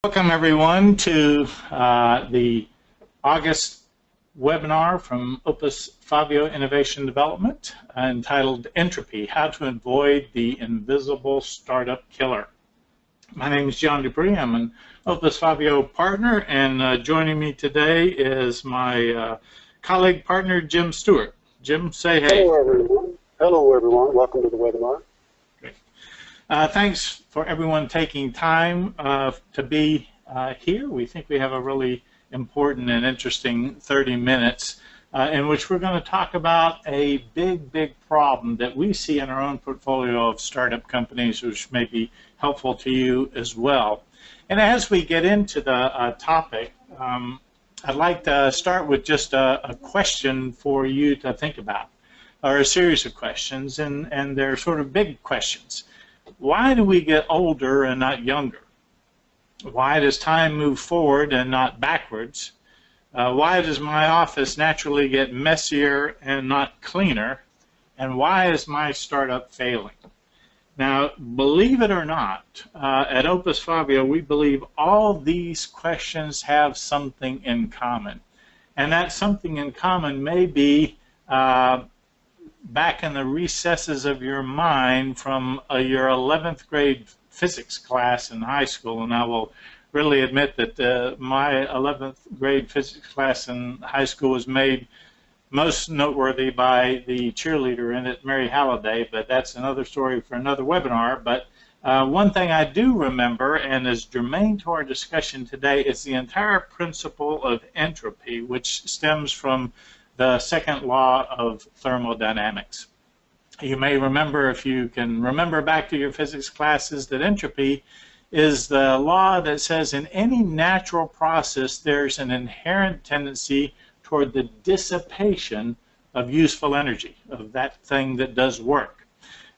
Welcome everyone to the August webinar from Opus Fabio Innovation Development entitled Entropy, How to Avoid the Invisible Startup Killer. My name is John Dupree. I'm an Opus Fabio partner, and joining me today is my colleague partner Jim Stewart. Jim, say hey. Hello everyone. Hello everyone. Welcome to the webinar. Thanks for everyone taking time to be here. We think we have a really important and interesting 30 minutes in which we're going to talk about a big problem that we see in our own portfolio of startup companies, which may be helpful to you as well. And as we get into the topic, I'd like to start with just a question for you to think about, or a series of questions, and they're sort of big questions. Why do we get older and not younger? Why does time move forward and not backwards? Why does my office naturally get messier and not cleaner? And why is my startup failing? Now, believe it or not, at Opus Fabio, we believe all these questions have something in common. And that something in common may be back in the recesses of your mind from your 11th grade physics class in high school. And I will really admit that my 11th grade physics class in high school was made most noteworthy by the cheerleader in it, Mary Halliday, but that's another story for another webinar. But one thing I do remember, and is germane to our discussion today, is the entire principle of entropy, which stems from the second law of thermodynamics. You may remember, if you can remember back to your physics classes, that entropy is the law that says in any natural process there's an inherent tendency toward the dissipation of useful energy, of that thing that does work.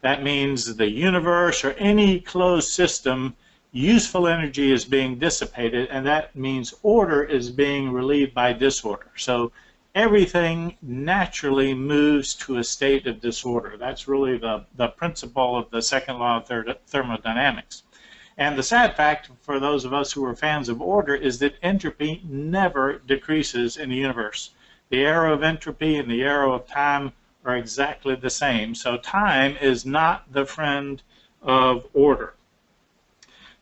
That means the universe or any closed system, useful energy is being dissipated, and that means order is being relieved by disorder. So everything naturally moves to a state of disorder. That's really the principle of the second law of thermodynamics. And the sad fact for those of us who are fans of order is that entropy never decreases in the universe. The arrow of entropy and the arrow of time are exactly the same. So time is not the friend of order.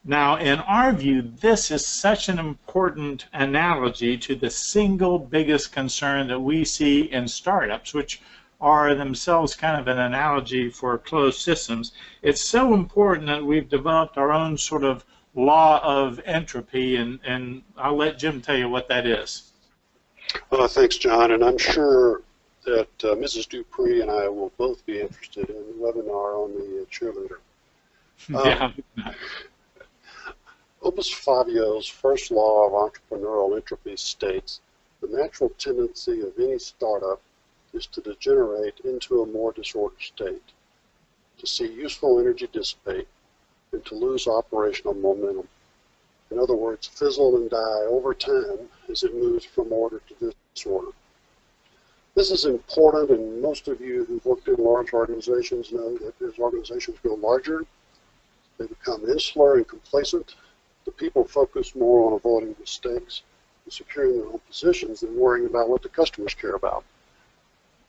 Now, in our view, this is such an important analogy to the single biggest concern that we see in startups, which are themselves kind of an analogy for closed systems. It's so important that we've developed our own sort of law of entropy, and I'll let Jim tell you what that is. Thanks, John, and I'm sure that Mrs. Dupree and I will both be interested in the webinar on the cheerleader. Yeah. Opus Fabio's first law of entrepreneurial entropy states the natural tendency of any startup is to degenerate into a more disordered state, to see useful energy dissipate, and to lose operational momentum. In other words, fizzle and die over time as it moves from order to disorder. This is important, and most of you who've worked in large organizations know that as organizations grow larger, they become insular and complacent. The people focus more on avoiding mistakes and securing their own positions than worrying about what the customers care about.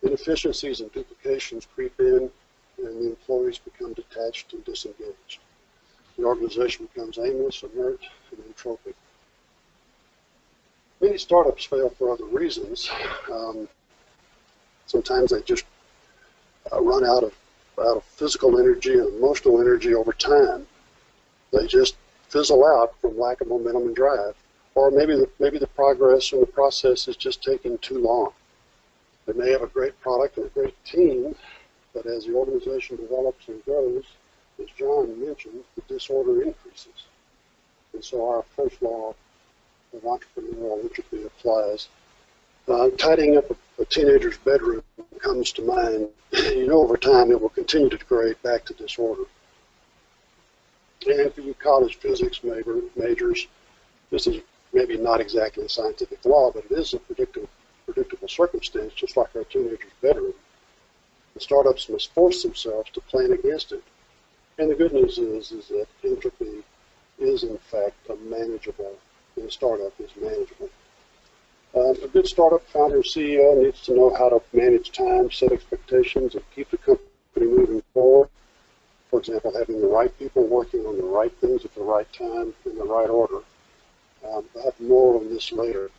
Inefficiencies and duplications creep in, and the employees become detached and disengaged. The organization becomes aimless, inert, and entropic. Many startups fail for other reasons. Sometimes they just run out of physical energy and emotional energy over time. They just fizzle out from lack of momentum and drive, or maybe the progress in the process is just taking too long. They may have a great product and a great team, but as the organization develops and grows, as John mentioned, the disorder increases. And so our first law of entrepreneurial entropy applies. Tidying up a teenager's bedroom comes to mind. You know, over time it will continue to degrade back to disorder. And for you college physics majors, this is maybe not exactly a scientific law, but it is a predictable circumstance, just like our teenager's bedroom. The startups must force themselves to plan against it. And the good news is that entropy is in fact manageable, and a startup is manageable. A good startup founder or CEO needs to know how to manage time, set expectations, and keep the company moving forward. For example, having the right people working on the right things at the right time in the right order. I'll have more on this later.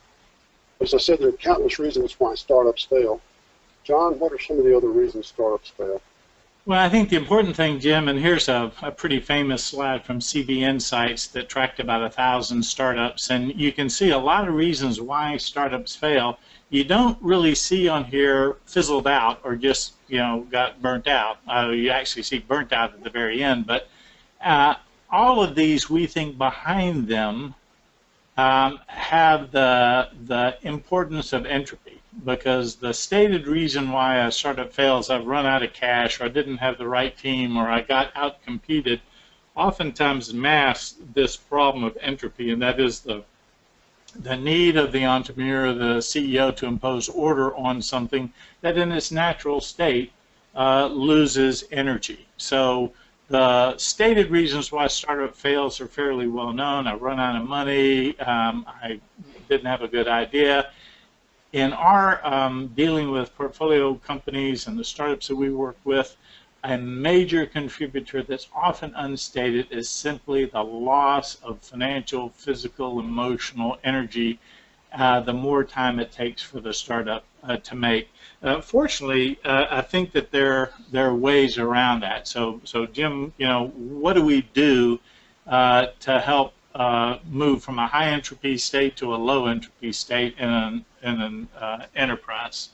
As I said, there are countless reasons why startups fail. John, what are some of the other reasons startups fail? Well, I think the important thing, Jim, and here's a pretty famous slide from CB Insights that tracked about 1,000 startups, and you can see a lot of reasons why startups fail. You don't really see on here fizzled out or just, got burnt out. You actually see burnt out at the very end, but all of these, we think behind them have the importance of entropy, because the stated reason why a startup fails, I've run out of cash, or I didn't have the right team, or I got outcompeted, oftentimes masks this problem of entropy, and that is the need of the entrepreneur, the CEO, to impose order on something that in its natural state loses energy. So the stated reasons why a startup fails are fairly well known. I run out of money, I didn't have a good idea. In our dealing with portfolio companies and the startups that we work with, a major contributor that's often unstated is simply the loss of financial, physical, emotional energy the more time it takes for the startup to make. Fortunately, I think that there are ways around that. So Jim, what do we do to help move from a high entropy state to a low entropy state in an enterprise?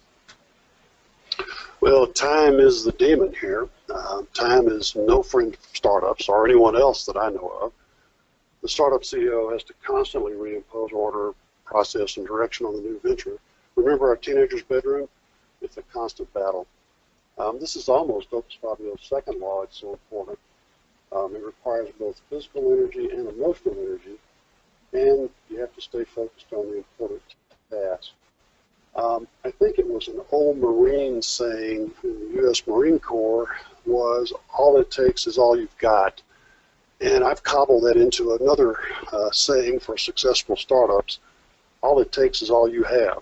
Well, time is the demon here. Time is no friend of startups or anyone else that I know of. The startup CEO has to constantly reimpose order, process, and direction on the new venture. Remember our teenager's bedroom? It's a constant battle. This is almost Opus Fabio's second law. It's so important. It requires both physical energy and emotional energy, and you have to stay focused on the important tasks. I think it was an old Marine saying in the U.S. Marine Corps was, all it takes is all you've got. And I've cobbled that into another saying for successful startups, all it takes is all you have.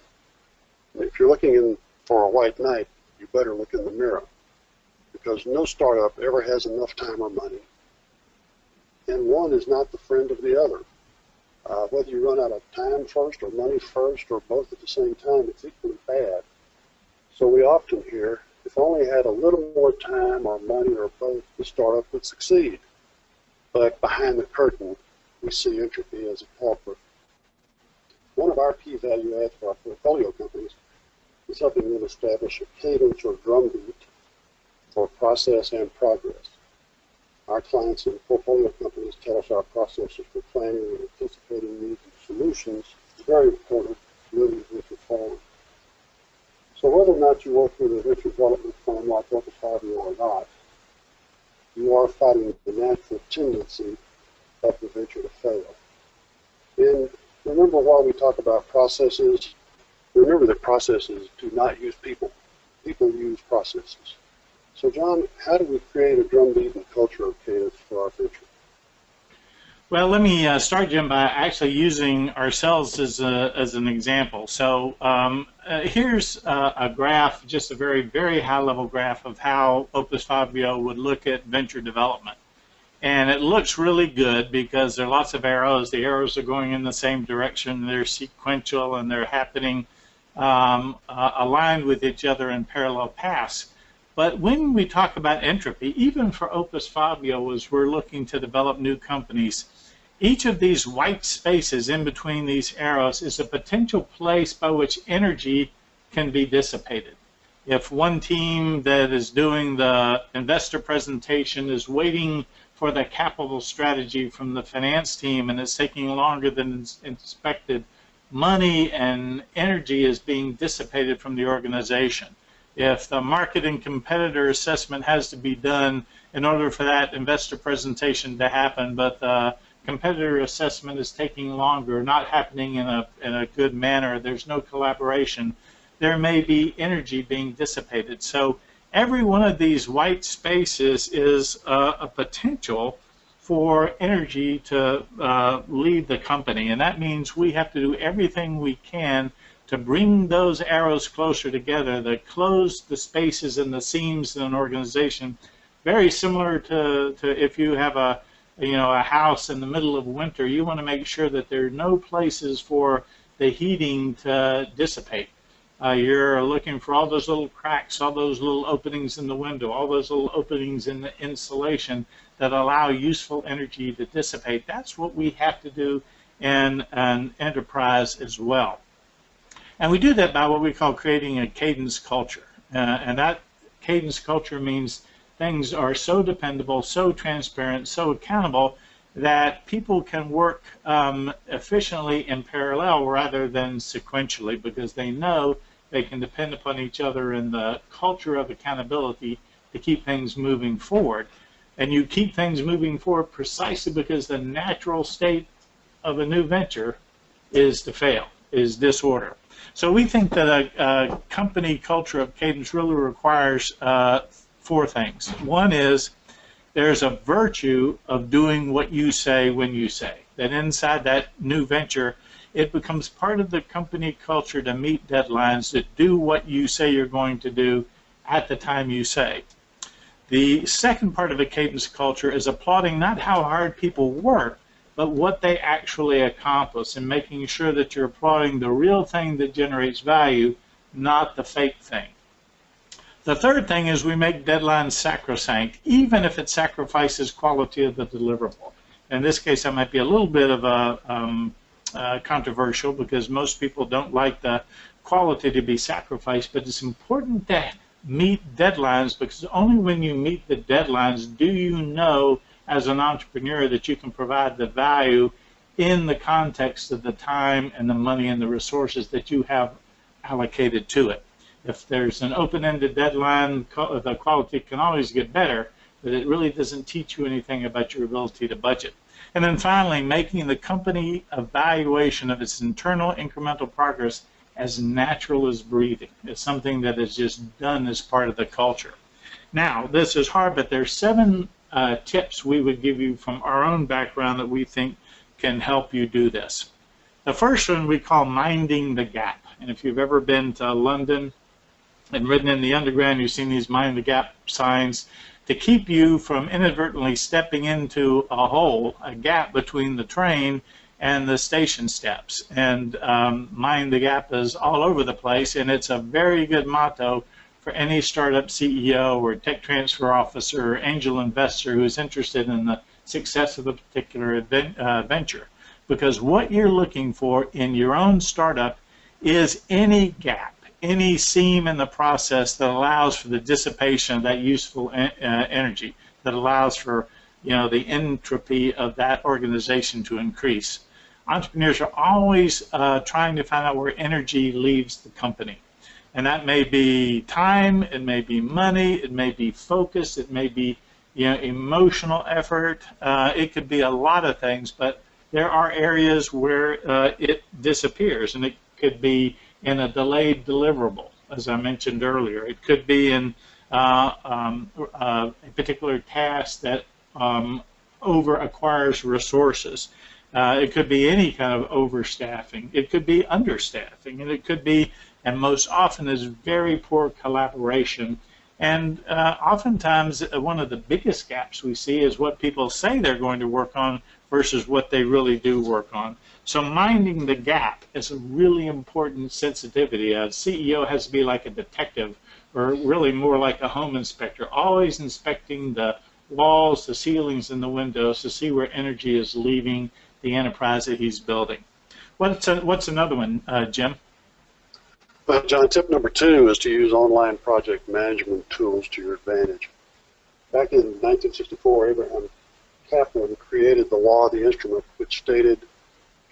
And if you're looking for a white knight, you better look in the mirror, because no startup ever has enough time or money. And one is not the friend of the other. Whether you run out of time first or money first or both at the same time, it's equally bad. So we often hear, if only had a little more time or money or both, the startup would succeed. But behind the curtain, we see entropy as a culprit. One of our key value adds for our portfolio companies is helping them establish a cadence or drumbeat for process and progress. Our clients and portfolio companies tell us our processes for planning and anticipating needs and solutions is very important to moving the venture forward. So whether or not you work with a venture development firm like Opus Fabio or not, you are fighting the natural tendency of the venture to fail. And remember, while we talk about processes, remember that processes do not use people. People use processes. So John, how do we create a drumbeat and culture of cadence for our venture? Well, let me start, Jim, by actually using ourselves as an example. So here's a graph, just a very, very high-level graph of how Opus Fabio would look at venture development. And it looks really good because there are lots of arrows. The arrows are going in the same direction. They're sequential, and they're happening aligned with each other in parallel paths. But when we talk about entropy, even for Opus Fabio, as we're looking to develop new companies, each of these white spaces in between these arrows is a potential place by which energy can be dissipated. If one team that is doing the investor presentation is waiting for the capital strategy from the finance team and it's taking longer than expected, money and energy is being dissipated from the organization. If the market and competitor assessment has to be done in order for that investor presentation to happen, but the competitor assessment is taking longer, not happening in a good manner, there's no collaboration, there may be energy being dissipated. So every one of these white spaces is a potential for energy to leave the company. And that means we have to do everything we can to bring those arrows closer together, to close the spaces and the seams in an organization, very similar to if you have a house in the middle of winter. You want to make sure that there are no places for the heating to dissipate. You're looking for all those little cracks, all those little openings in the window, all those little openings in the insulation that allow useful energy to dissipate. That's what we have to do in an enterprise as well. And we do that by what we call creating a cadence culture. And that cadence culture means things are so dependable, so transparent, so accountable that people can work efficiently in parallel rather than sequentially, because they know they can depend upon each other in the culture of accountability to keep things moving forward. And you keep things moving forward precisely because the natural state of a new venture is to fail, is disorder. So we think that a company culture of cadence really requires four things. One is there's a virtue of doing what you say when you say. That inside that new venture, it becomes part of the company culture to meet deadlines, to do what you say you're going to do at the time you say. The second part of a cadence culture is applauding not how hard people work, but what they actually accomplish, and making sure that you're applauding the real thing that generates value, not the fake thing. The third thing is we make deadlines sacrosanct, even if it sacrifices quality of the deliverable. In this case, that might be a little bit of a controversial, because most people don't like the quality to be sacrificed, but it's important to meet deadlines, because only when you meet the deadlines do you know as an entrepreneur that you can provide the value in the context of the time and the money and the resources that you have allocated to it. If there's an open-ended deadline, the quality can always get better, but it really doesn't teach you anything about your ability to budget. And then finally, making the company evaluation of its internal incremental progress as natural as breathing. It's something that is just done as part of the culture. Now, this is hard, but there's 7 tips we would give you from our own background that we think can help you do this. The first one we call minding the gap. And if you've ever been to London and ridden in the underground, you've seen these mind the gap signs to keep you from inadvertently stepping into a hole, a gap between the train and the station steps. And mind the gap is all over the place, and it's a very good motto for any startup CEO or tech transfer officer or angel investor who's interested in the success of a particular venture. Because what you're looking for in your own startup is any gap, any seam in the process that allows for the dissipation of that useful energy, that allows for the entropy of that organization to increase. Entrepreneurs are always trying to find out where energy leaves the company. And that may be time, it may be money, it may be focus, it may be emotional effort. It could be a lot of things, but there are areas where it disappears, and it could be in a delayed deliverable, as I mentioned earlier. It could be in a particular task that over-acquires resources. It could be any kind of overstaffing. It could be understaffing, and it could be, and most often, is very poor collaboration. And oftentimes, one of the biggest gaps we see is what people say they're going to work on versus what they really do work on. So minding the gap is a really important sensitivity. A CEO has to be like a detective, or really more like a home inspector, always inspecting the walls, the ceilings, and the windows to see where energy is leaving the enterprise that he's building. What's another one, Jim? Well, John, tip number 2 is to use online project management tools to your advantage. Back in 1964, Abraham Kaplan created the law of the instrument, which stated,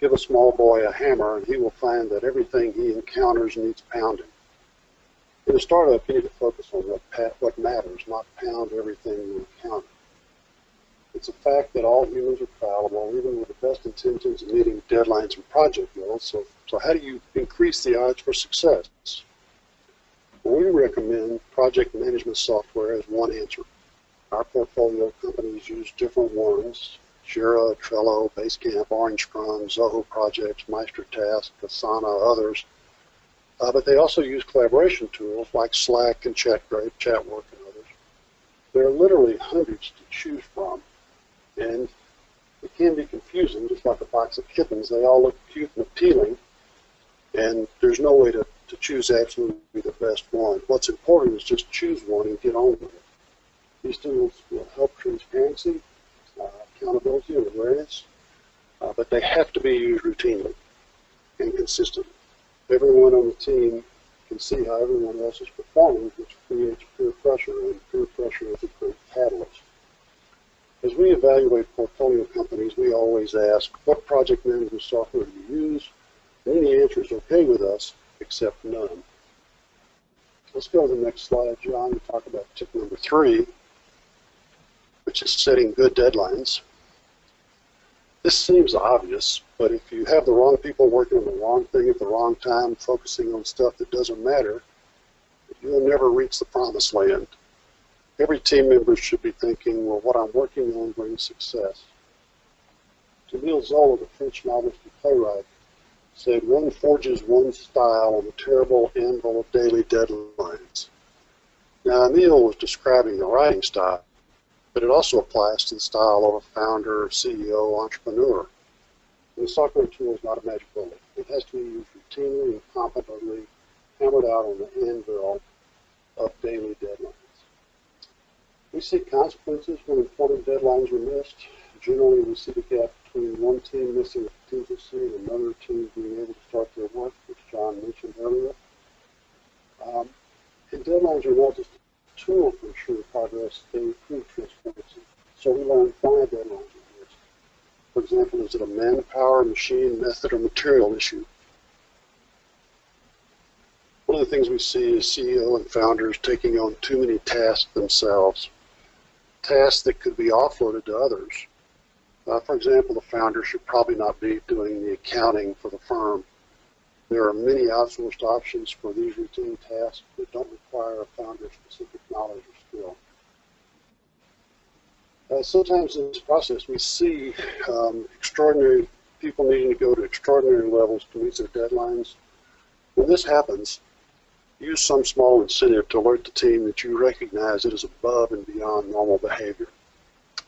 give a small boy a hammer and he will find that everything he encounters needs pounding. In a startup, you need to focus on what matters, not pound everything you encounter. It's a fact that all humans are fallible, even with the best intentions of meeting deadlines and project goals. So how do you increase the odds for success? Well, we recommend project management software as one answer. Our portfolio companies use different ones, Jira, Trello, Basecamp, Orange Scrum, Zoho projects, MeisterTask, Asana, others. But they also use collaboration tools like Slack and Chatwork and others. There are literally hundreds to choose from, and it can be confusing, just like a box of kittens. They all look cute and appealing, and there's no way to choose absolutely the best one. What's important is just choose one and get on with it. These tools will help transparency, accountability, and awareness, but they have to be used routinely and consistently. Everyone on the team can see how everyone else is performing, which creates peer pressure, and peer pressure is a great catalyst. As we evaluate portfolio companies, we always ask, what project management software do you use? And any answer is okay with us, except none. Let's go to the next slide, John, and talk about tip number 3, which is setting good deadlines. This seems obvious, but if you have the wrong people working on the wrong thing at the wrong time, focusing on stuff that doesn't matter, you'll never reach the promised land. Every team member should be thinking, well, what I'm working on brings success. Emile Zola, the French novelist and playwright, said, one forges one's style on the terrible anvil of daily deadlines. Now, Emile was describing the writing style, but it also applies to the style of a founder, CEO, entrepreneur. And the software tool is not a magic bullet. It has to be used routinely and competently, hammered out on the anvil of daily deadlines. We see consequences when important deadlines are missed. Generally, we see the gap between one team missing a contingency and another team being able to start their work, which John mentioned earlier. And deadlines are not just a tool for ensuring progress, they improve transparency. So we learn why deadlines are missed. For example, is it a manpower, machine, method, or material issue? One of the things we see is CEO and founders taking on too many tasks themselves, tasks that could be offloaded to others. For example, the founder should probably not be doing the accounting for the firm. There are many outsourced options for these routine tasks that don't require a founder's specific knowledge or skill. Sometimes in this process we see extraordinary people needing to go to extraordinary levels to meet their deadlines. When this happens, use some small incentive to alert the team that you recognize it is above and beyond normal behavior.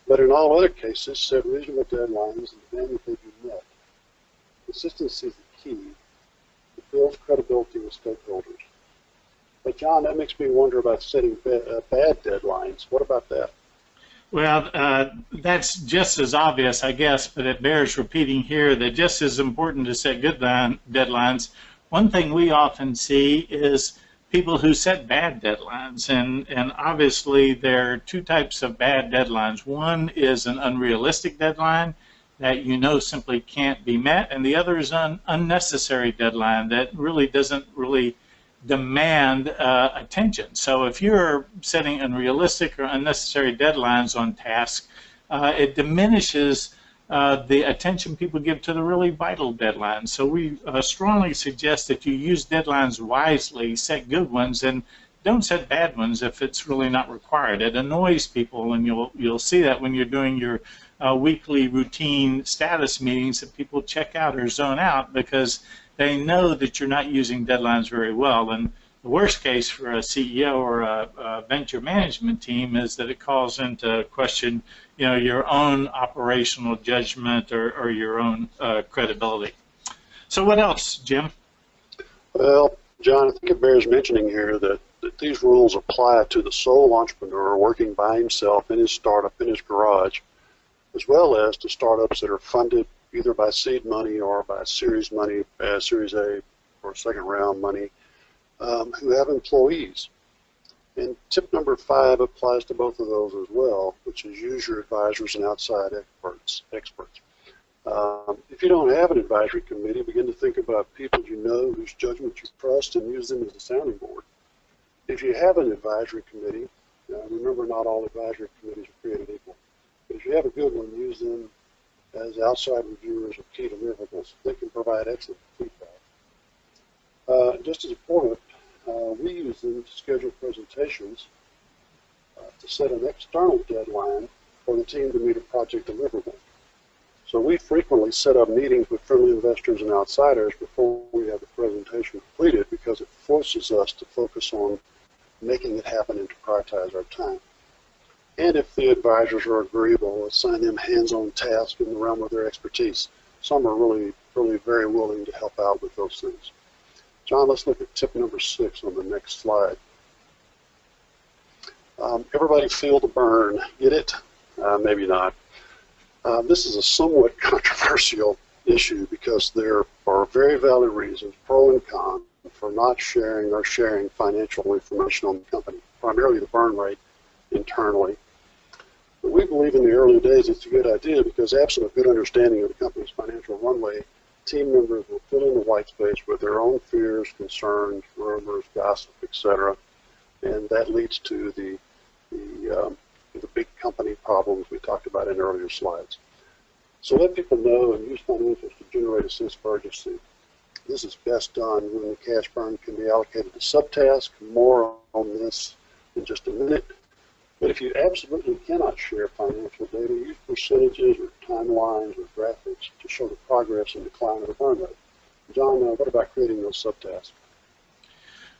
But in all other cases, set reasonable deadlines and demand that they be met. Consistency is the key. It builds credibility with stakeholders. But John, that makes me wonder about setting bad deadlines. What about that? Well, that's just as obvious, I guess, but it bears repeating here that just as important to set good deadlines, one thing we often see is people who set bad deadlines, and obviously there are two types of bad deadlines. One is an unrealistic deadline that you know simply can't be met, and the other is an unnecessary deadline that really doesn't demand attention. So if you're setting unrealistic or unnecessary deadlines on tasks, it diminishes the attention people give to the really vital deadlines. So we strongly suggest that you use deadlines wisely, set good ones, and don't set bad ones if it's really not required. It annoys people, and you'll see that when you're doing your weekly routine status meetings, that people check out or zone out because they know that you're not using deadlines very well. And the worst case for a CEO or a venture management team is that it calls into question, your own operational judgment or your own credibility. So what else, Jim? Well, John, I think it bears mentioning here that these rules apply to the sole entrepreneur working by himself in his startup in his garage, as well as to startups that are funded either by seed money or by series money, Series A or second round money, who have employees. And tip number 5 applies to both of those as well, which is use your advisors and outside experts. If you don't have an advisory committee, begin to think about people you know whose judgment you trust and use them as a sounding board. If you have an advisory committee, remember not all advisory committees are created equal, but if you have a good one, use them as outside reviewers of key deliverables. They can provide excellent feedback. Just as important, we use them to schedule presentations to set an external deadline for the team to meet a project deliverable. So we frequently set up meetings with friendly investors and outsiders before we have the presentation completed because it forces us to focus on making it happen and to prioritize our time. And if the advisors are agreeable, we'll assign them hands-on tasks in the realm of their expertise. Some are really very willing to help out with those things. John, let's look at tip number 6 on the next slide. Everybody feel the burn. Get it? Maybe not. This is a somewhat controversial issue because there are very valid reasons, pro and con, for not sharing or sharing financial information on the company, primarily the burn rate internally. But we believe in the early days it's a good idea because absent a good understanding of the company's financial runway, team members will fill in the white space with their own fears, concerns, rumors, gossip, etc. And that leads to the big company problems we talked about in earlier slides. So let people know and use financials to generate a sense of urgency. This is best done when the cash burn can be allocated to subtasks. More on this in just a minute. But if you absolutely cannot share financial data, use percentages or timelines or graphics to show the progress and decline of the burn rate. John, what about creating those subtasks?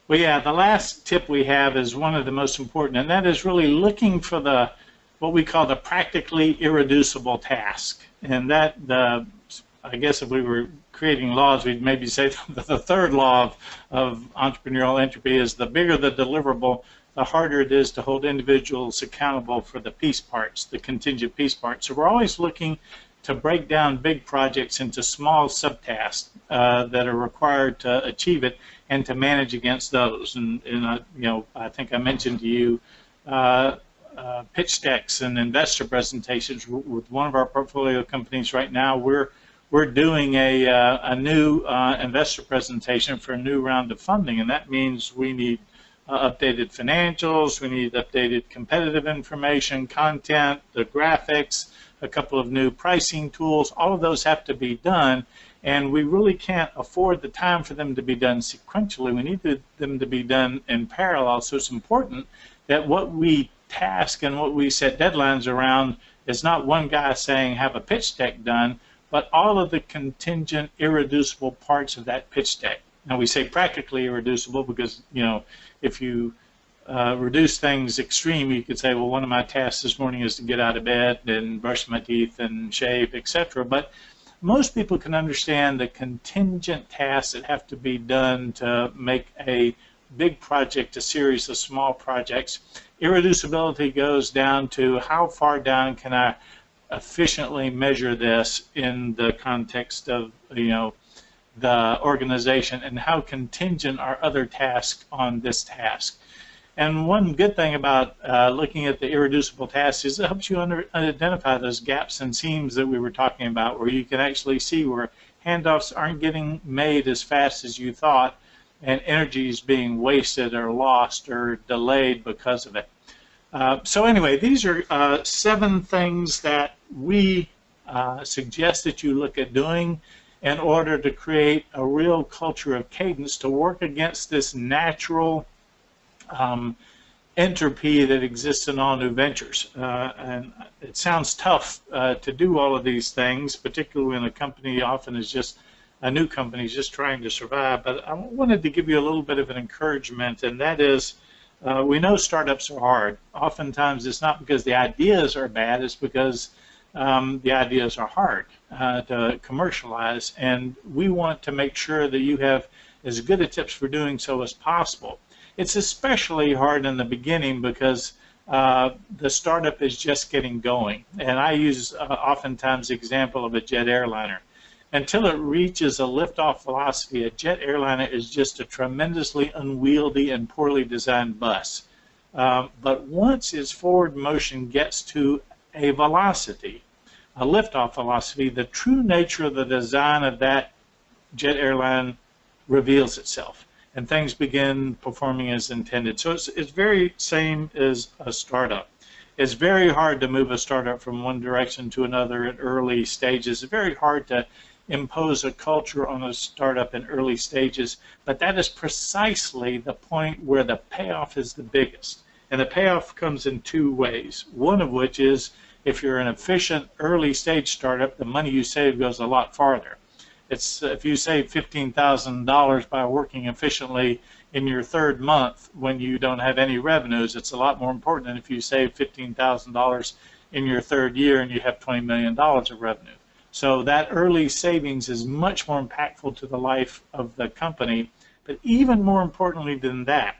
Well, yeah, the last tip we have is one of the most important, and that is really looking for what we call the practically irreducible task. And that, I guess if we were creating laws, we'd maybe say the third law of entrepreneurial entropy is the bigger the deliverable, the harder it is to hold individuals accountable for the piece parts, the contingent piece parts. So we're always looking to break down big projects into small subtasks that are required to achieve it and to manage against those. And I think I mentioned to you pitch decks and investor presentations with one of our portfolio companies right now. We're doing a new investor presentation for a new round of funding, and that means we need updated financials, we need updated competitive information, content, the graphics, a couple of new pricing tools. All of those have to be done, and we really can't afford the time for them to be done sequentially. We need them to be done in parallel, so it's important that what we task and what we set deadlines around is not one guy saying have a pitch deck done, but all of the contingent irreducible parts of that pitch deck. Now we say practically irreducible because, if you reduce things extreme, you could say, well, one of my tasks this morning is to get out of bed and brush my teeth and shave, etc. But most people can understand the contingent tasks that have to be done to make a big project a series of small projects. Irreducibility goes down to how far down can I efficiently measure this in the context of the organization, and how contingent are other tasks on this task. And one good thing about looking at the irreducible tasks is it helps you identify those gaps and seams that we were talking about, where you can actually see where handoffs aren't getting made as fast as you thought, and energy is being wasted or lost or delayed because of it. So anyway, these are 7 things that we suggest that you look at doing in order to create a real culture of cadence to work against this natural entropy that exists in all new ventures. And it sounds tough to do all of these things, particularly when a company often is just a new company is just trying to survive. But I wanted to give you a little bit of an encouragement, and that is we know startups are hard. Oftentimes it's not because the ideas are bad, it's because the ideas are hard to commercialize, and we want to make sure that you have as good a tips for doing so as possible. It's especially hard in the beginning because the startup is just getting going, and I use oftentimes the example of a jet airliner. Until it reaches a liftoff velocity, a jet airliner is just a tremendously unwieldy and poorly designed bus. But once its forward motion gets to a velocity, a liftoff velocity, the true nature of the design of that jet airline reveals itself, and things begin performing as intended. So it's very same as a startup. It's very hard to move a startup from one direction to another at early stages. It's very hard to impose a culture on a startup in early stages, but that is precisely the point where the payoff is the biggest. And the payoff comes in 2 ways, one of which is If you're an efficient early stage startup, the money you save goes a lot farther. It's if you save $15,000 by working efficiently in your third month when you don't have any revenues, it's a lot more important than if you save $15,000 in your third year and you have $20 million of revenue. So that early savings is much more impactful to the life of the company. But even more importantly than that,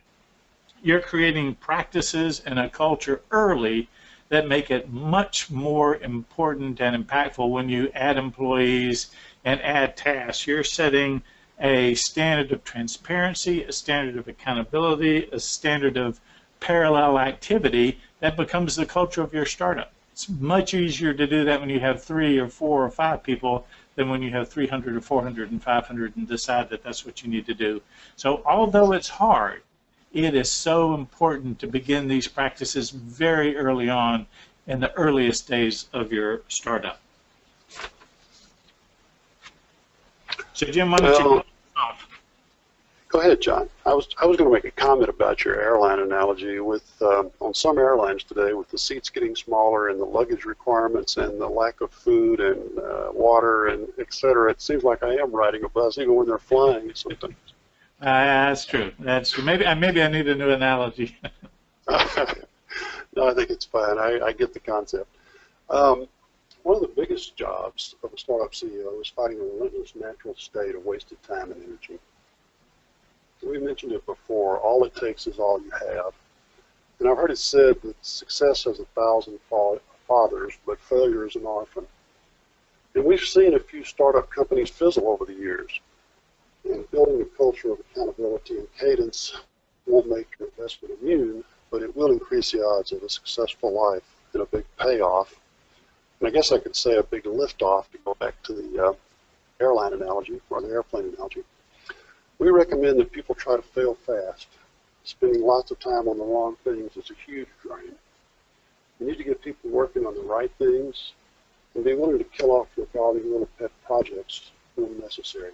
you're creating practices and a culture early that make it much more important and impactful when you add employees and add tasks. You're setting a standard of transparency, a standard of accountability, a standard of parallel activity that becomes the culture of your startup. It's much easier to do that when you have 3 or 4 or 5 people than when you have 300 or 400 and 500 and decide that that's what you need to do. So although it's hard, it is so important to begin these practices very early on in the earliest days of your startup. So Jim, why don't you go off? Go ahead, John. I was going to make a comment about your airline analogy. With on some airlines today, with the seats getting smaller and the luggage requirements and the lack of food and water and et cetera, it seems like I am riding a bus even when they're flying sometimes. That's true. That's true. Maybe I need a new analogy. No, I think it's fine. I get the concept. One of the biggest jobs of a startup CEO is fighting a relentless natural state of wasted time and energy. We mentioned it before, all it takes is all you have. And I've heard it said that success has 1,000 fathers, but failure is an orphan. And we've seen a few startup companies fizzle over the years. And building a culture of accountability and cadence won't make your investment immune, but it will increase the odds of a successful life and a big payoff. And I guess I could say a big liftoff to go back to the airline analogy, or the airplane analogy. We recommend that people try to fail fast. Spending lots of time on the wrong things is a huge drain. You need to get people working on the right things and be willing to kill off your probably little pet projects when necessary.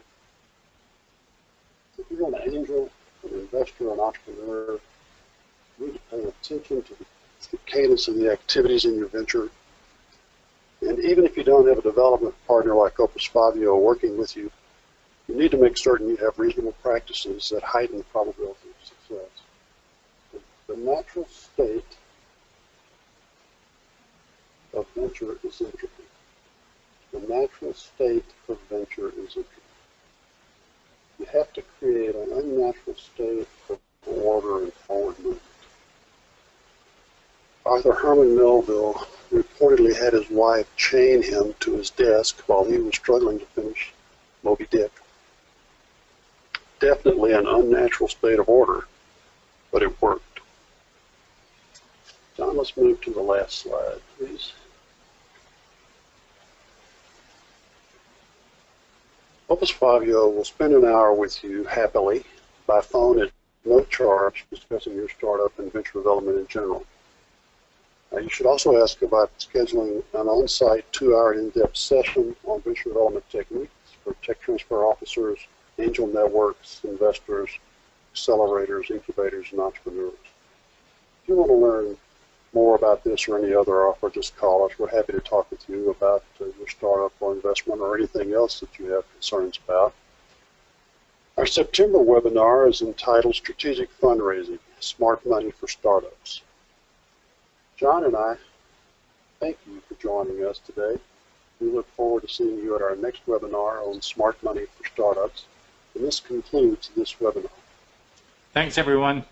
If you're an angel, an investor, an entrepreneur, you need to pay attention to the cadence of the activities in your venture. And even if you don't have a development partner like Opus Fabio working with you, you need to make certain you have reasonable practices that heighten the probability of success. The natural state of venture is entropy. The natural state of venture is entropy. You have to create an unnatural state of order and forward movement. Arthur Herman Melville reportedly had his wife chain him to his desk while he was struggling to finish Moby Dick. Definitely an unnatural state of order, but it worked. John, let's move to the last slide, please. Opus Fabio will spend an hour with you happily by phone at no charge discussing your startup and venture development in general. You should also ask about scheduling an on-site 2-hour in-depth session on venture development techniques for tech transfer officers, angel networks, investors, accelerators, incubators, and entrepreneurs. If you want to learn more about this or any other offer, just call us. We're happy to talk with you about your startup or investment or anything else that you have concerns about. Our September webinar is entitled Strategic Fundraising, Smart Money for Startups. John and I thank you for joining us today. We look forward to seeing you at our next webinar on smart money for startups. And this concludes this webinar. Thanks, everyone.